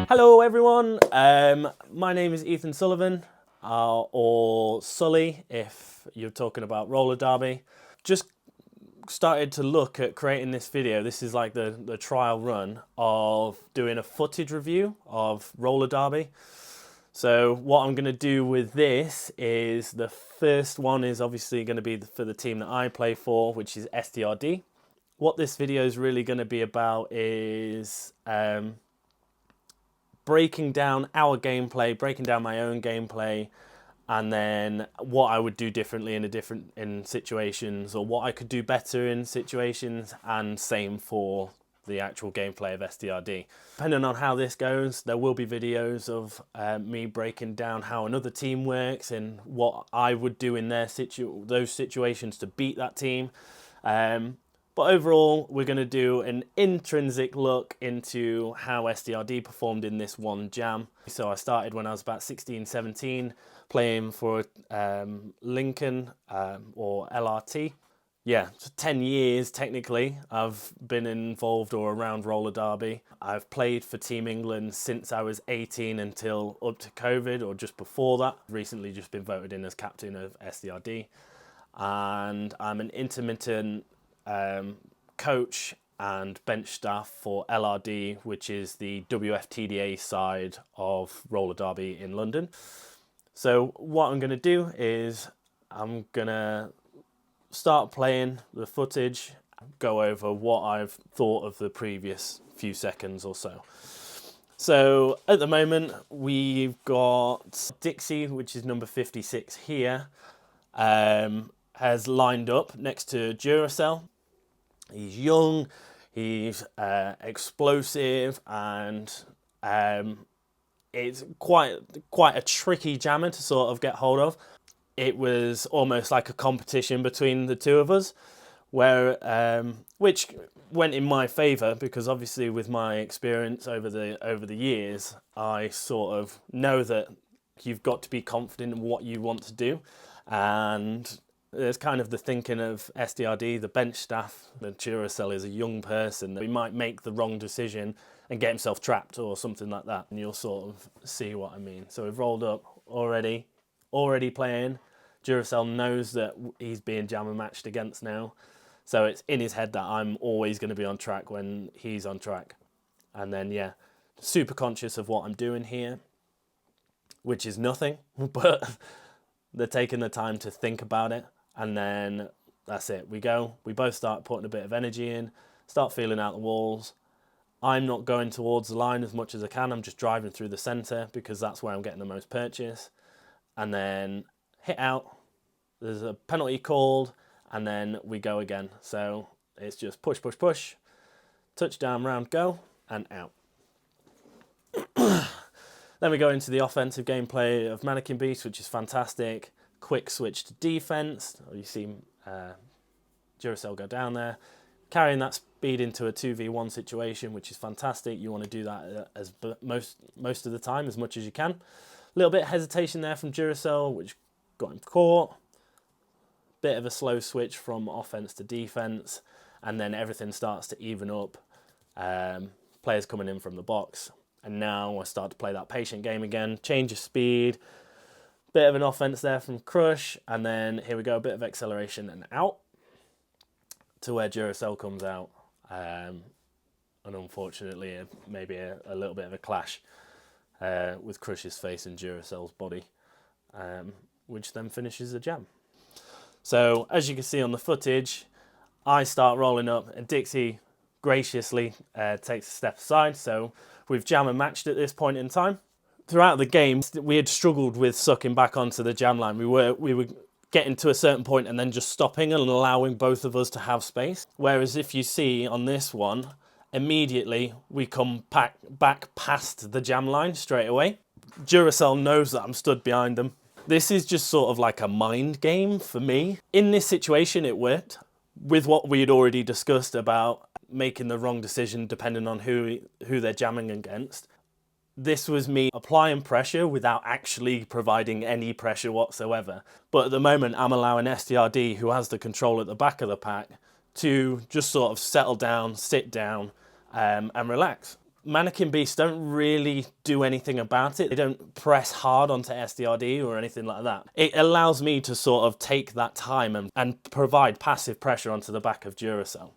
Hello everyone, my name is Ethan Sullivan, or Sully if you're talking about roller derby. Just started to look at creating this video. This is like the trial run of doing a footage review of roller derby. So what I'm going to do with this is, the first one is obviously going to be for the team that I play for, which is SDRD. What this video is really going to be about is breaking down our gameplay, breaking down my own gameplay, and then what I would do differently in situations, or what I could do better in situations, and same for the actual gameplay of SDRD. Depending on how this goes, there will be videos of me breaking down how another team works and what I would do in those situations to beat that team. But overall, we're going to do an intrinsic look into how SDRD performed in this one jam. So I started when I was about 16, 17, playing for Lincoln or LRT. Yeah, so 10 years technically I've been involved or around roller derby. I've played for Team England since I was 18 until up to COVID, or just before that. Recently just been voted in as captain of SDRD. And I'm an intermittent coach and bench staff for LRD, which is the WFTDA side of roller derby in London. So what I'm going to do is I'm going to start playing the footage, go over what I've thought of the previous few seconds or so. So at the moment we've got Dixie, which is number 56 here, has lined up next to Duracell. He's young, he's explosive, and it's quite a tricky jammer to sort of get hold of. It was almost like a competition between the two of us, which went in my favour, because obviously with my experience over the years, I sort of know that you've got to be confident in what you want to do. And there's kind of the thinking of SDRD, the bench staff, the Duracell is a young person, that he might make the wrong decision and get himself trapped or something like that, and you'll sort of see what I mean. So we've rolled up already playing. Duracell knows that he's being jammer matched against now, so it's in his head that I'm always going to be on track when he's on track. And then yeah, super conscious of what I'm doing here, which is nothing, but they're taking the time to think about it. And then that's it. We both start putting a bit of energy in, start feeling out the walls. I'm not going towards the line as much as I can. I'm just driving through the centre, because that's where I'm getting the most purchase. And then hit out. There's a penalty called, and then we go again. So it's just push, push, push, touchdown, round, go, and out. Then we go into the offensive gameplay of Manneken Beasts, which is fantastic. Quick switch to defense. You see Duracell go down there, carrying that speed into a 2v1 situation, which is fantastic. You want to do that as most of the time, as much as you can. A little bit of hesitation there from Duracell, which got him caught. Bit of a slow switch from offense to defense, and then everything starts to even up. Players coming in from the box, and now I start to play that patient game again. Change of speed. Bit of an offense there from Crush, and then here we go, a bit of acceleration and out to where Duracell comes out. And unfortunately, maybe a little bit of a clash with Crush's face and Duracell's body, which then finishes the jam. So as you can see on the footage, I start rolling up, and Dixie graciously takes a step aside. So we've jam and matched at this point in time. Throughout the game, we had struggled with sucking back onto the jam line. We were getting to a certain point and then just stopping and allowing both of us to have space. Whereas if you see on this one, immediately we come back past the jam line straight away. Duracell knows that I'm stood behind them. This is just sort of like a mind game for me. In this situation, it worked. With what we had already discussed about making the wrong decision depending on who they're jamming against. This was me applying pressure without actually providing any pressure whatsoever. But at the moment, I'm allowing SDRD, who has the control at the back of the pack, to just sort of settle down, sit down, and relax. Manneken Beasts don't really do anything about it. They don't press hard onto SDRD or anything like that. It allows me to sort of take that time and provide passive pressure onto the back of Duracell.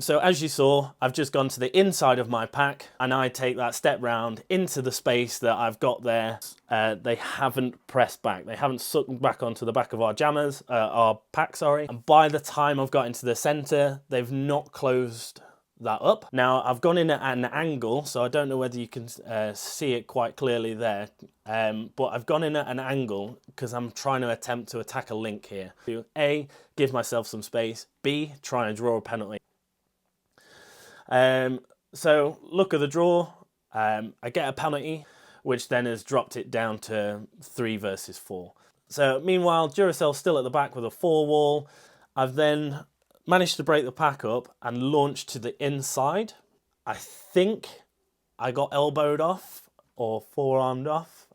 So as you saw, I've just gone to the inside of my pack and I take that step round into the space that I've got there. They haven't pressed back. They haven't sucked back onto the back of our jammers, our pack, sorry. And by the time I've got into the center, they've not closed that up. Now I've gone in at an angle, so I don't know whether you can see it quite clearly there, but I've gone in at an angle because I'm trying to attempt to attack a link here. A, give myself some space. B, try and draw a penalty. So look at the draw, I get a penalty, which then has dropped it down to 3 versus 4. So meanwhile, Duracell's still at the back with a 4 wall. I've then managed to break the pack up and launch to the inside. I think I got elbowed off or forearmed off,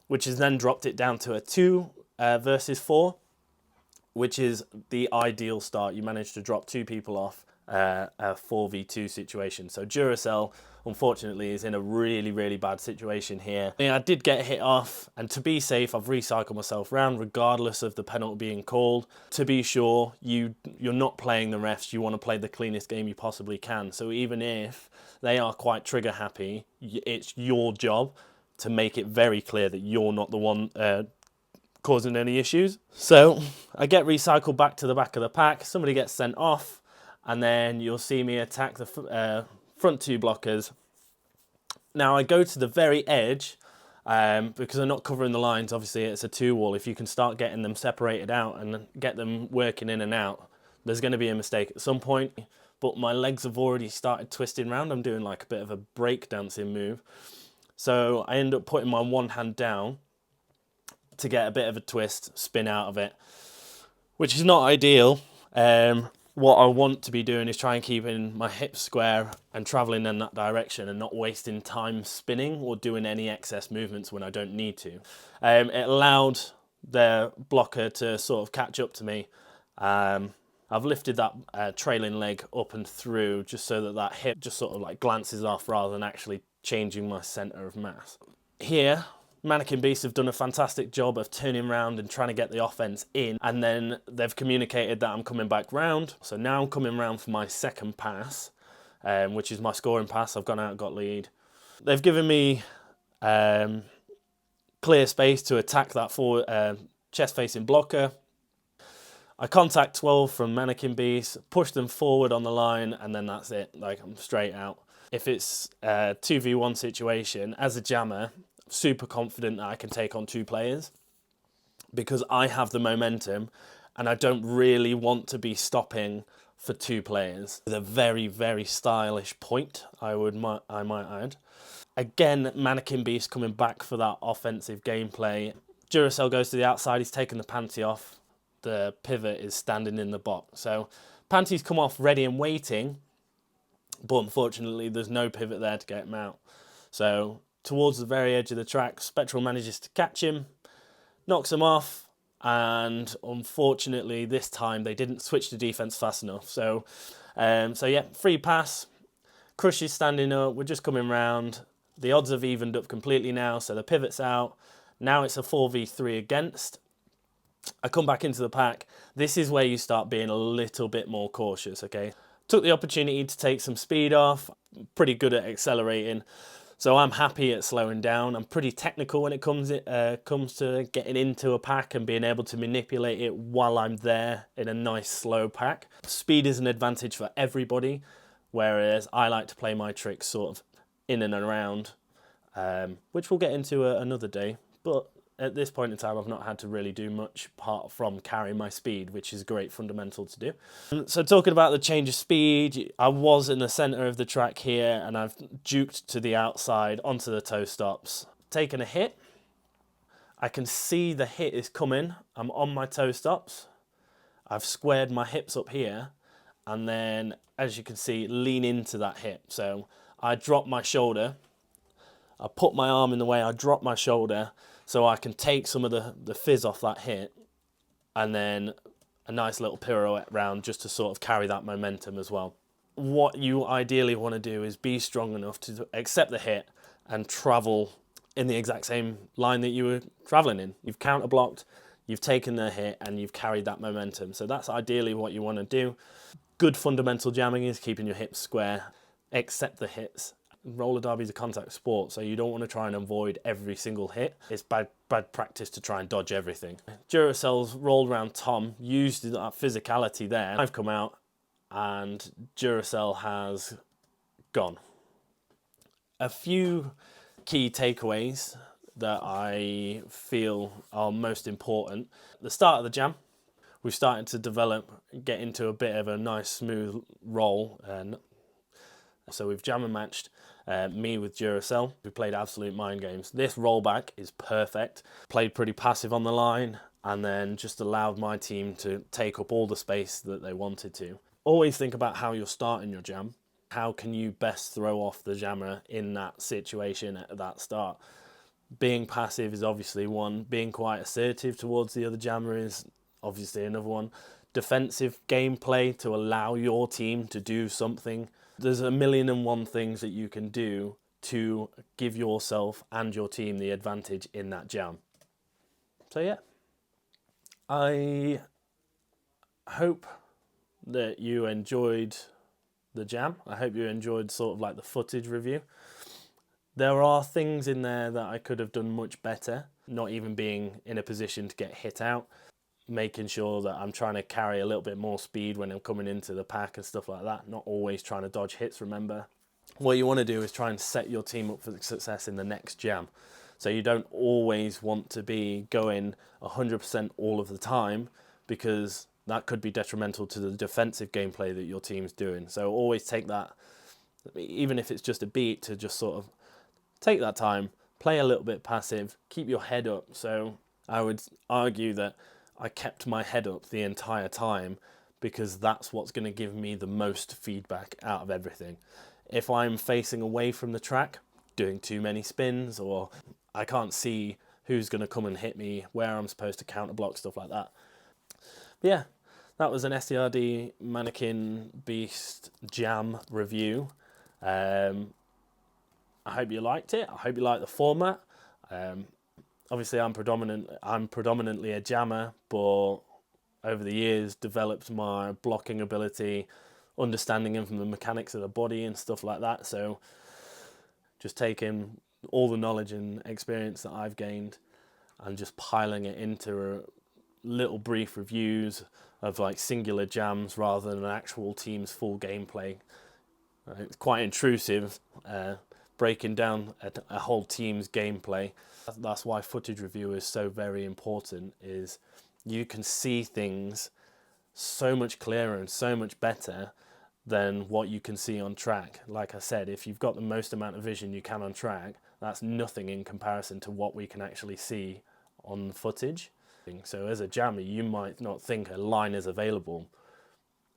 which has then dropped it down to a 2 versus 4, which is the ideal start. You manage to drop 2 people off a 4v2 situation. So Duracell, unfortunately, is in a really bad situation here. I did get hit off, and to be safe, I've recycled myself round regardless of the penalty being called. To be sure, you're not playing the refs. You want to play the cleanest game you possibly can. So even if they are quite trigger happy, it's your job to make it very clear that you're not the one causing any issues. So I get recycled back to the back of the pack. Somebody gets sent off, and then you'll see me attack the front 2 blockers. Now I go to the very edge because I'm not covering the lines. Obviously it's a 2 wall. If you can start getting them separated out and get them working in and out, there's going to be a mistake at some point. But my legs have already started twisting around. I'm doing like a bit of a break dancing move. So I end up putting my one hand down to get a bit of a twist, spin out of it, which is not ideal. What I want to be doing is try and keeping my hips square and travelling in that direction and not wasting time spinning or doing any excess movements when I don't need to. It allowed the blocker to sort of catch up to me. I've lifted that trailing leg up and through just so that that hip just sort of like glances off rather than actually changing my centre of mass. Here, Manneken Beasts have done a fantastic job of turning around and trying to get the offence in, and then they've communicated that I'm coming back round. So now I'm coming round for my second pass, which is my scoring pass. I've gone out and got lead. They've given me clear space to attack that forward chest-facing blocker. I contact 12 from Manneken Beasts, push them forward on the line, and then that's it. Like, I'm straight out. If it's a 2v1 situation, as a jammer, super confident that I can take on 2 players because I have the momentum and I don't really want to be stopping for 2 players. With a very stylish point, I might add. Again, Manneken Beast coming back for that offensive gameplay. Duracell goes to the outside, he's taken the panty off. The pivot is standing in the box. So panties come off ready and waiting, but unfortunately there's no pivot there to get him out. So towards the very edge of the track, Spectral manages to catch him, knocks him off, and unfortunately this time they didn't switch to defense fast enough. So yeah, free pass. Crush is standing up, we're just coming round. The odds have evened up completely now, so the pivot's out. Now it's a 4v3 against. I come back into the pack. This is where you start being a little bit more cautious, okay? Took the opportunity to take some speed off, pretty good at accelerating. So I'm happy at slowing down. I'm pretty technical when it comes to getting into a pack and being able to manipulate it while I'm there in a nice slow pack. Speed is an advantage for everybody, whereas I like to play my tricks sort of in and around, which we'll get into another day. But at this point in time, I've not had to really do much apart from carry my speed, which is a great fundamental to do. So talking about the change of speed, I was in the centre of the track here and I've juked to the outside onto the toe stops. Taken a hit. I can see the hit is coming. I'm on my toe stops. I've squared my hips up here and then, as you can see, lean into that hip. So I drop my shoulder. I put my arm in the way, I drop my shoulder so I can take some of the fizz off that hit, and then a nice little pirouette round just to sort of carry that momentum as well. what you ideally want to do is be strong enough to accept the hit and travel in the exact same line that you were traveling in. You've counter blocked, you've taken the hit, and you've carried that momentum. So that's ideally what you want to do. Good fundamental jamming is keeping your hips square, accept the hits. Roller derby is a contact sport, so you don't want to try and avoid every single hit. It's bad practice to try and dodge everything. Duracell's rolled around Tom, used that physicality there. I've come out and Duracell has gone. A few key takeaways that I feel are most important. The start of the jam, we've started to develop, get into a bit of a nice smooth roll. And so we've jam and matched me with Duracell. We played absolute mind games. This rollback is perfect. Played pretty passive on the line and then just allowed my team to take up all the space that they wanted to. Always think about how you're starting your jam. How can you best throw off the jammer in that situation at that start? Being passive is obviously one. Being quite assertive towards the other jammer is obviously another one. Defensive gameplay to allow your team to do something. There's a million and one things that you can do to give yourself and your team the advantage in that jam. So yeah, I hope that you enjoyed the jam. I hope you enjoyed sort of like the footage review. There are things in there that I could have done much better, not even being in a position to get hit out, making sure that I'm trying to carry a little bit more speed when I'm coming into the pack and stuff like that, not always trying to dodge hits, remember. What you want to do is try and set your team up for success in the next jam. So you don't always want to be going 100% all of the time, because that could be detrimental to the defensive gameplay that your team's doing. So always take that, even if it's just a beat, to just sort of take that time, play a little bit passive, keep your head up. So I would argue that I kept my head up the entire time because that's what's going to give me the most feedback out of everything. If I'm facing away from the track, doing too many spins, or I can't see who's going to come and hit me, where I'm supposed to counter block, stuff like that. But yeah, that was an SDRD Manneken Beast jam review. I hope you liked it. I hope you liked the format. Obviously, I'm predominantly a jammer, but over the years developed my blocking ability, understanding of the mechanics of the body and stuff like that. So just taking all the knowledge and experience that I've gained and just piling it into little brief reviews of like singular jams rather than an actual team's full gameplay. It's quite intrusive, breaking down a whole team's gameplay. That's why footage review is so very important, is you can see things so much clearer and so much better than what you can see on track. Like I said, if you've got the most amount of vision you can on track, that's nothing in comparison to what we can actually see on footage. So as a jammer, you might not think a line is available,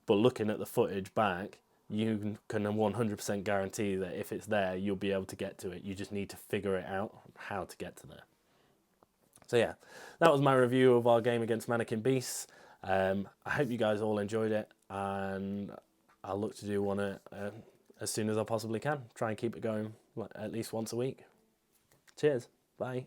but looking at the footage back, you can 100% guarantee that if it's there, you'll be able to get to it. You just need to figure it out how to get to there. So yeah, that was my review of our game against Manneken Beasts. I hope you guys all enjoyed it, and I'll look to do one as soon as I possibly can. Try and keep it going at least once a week. Cheers. Bye.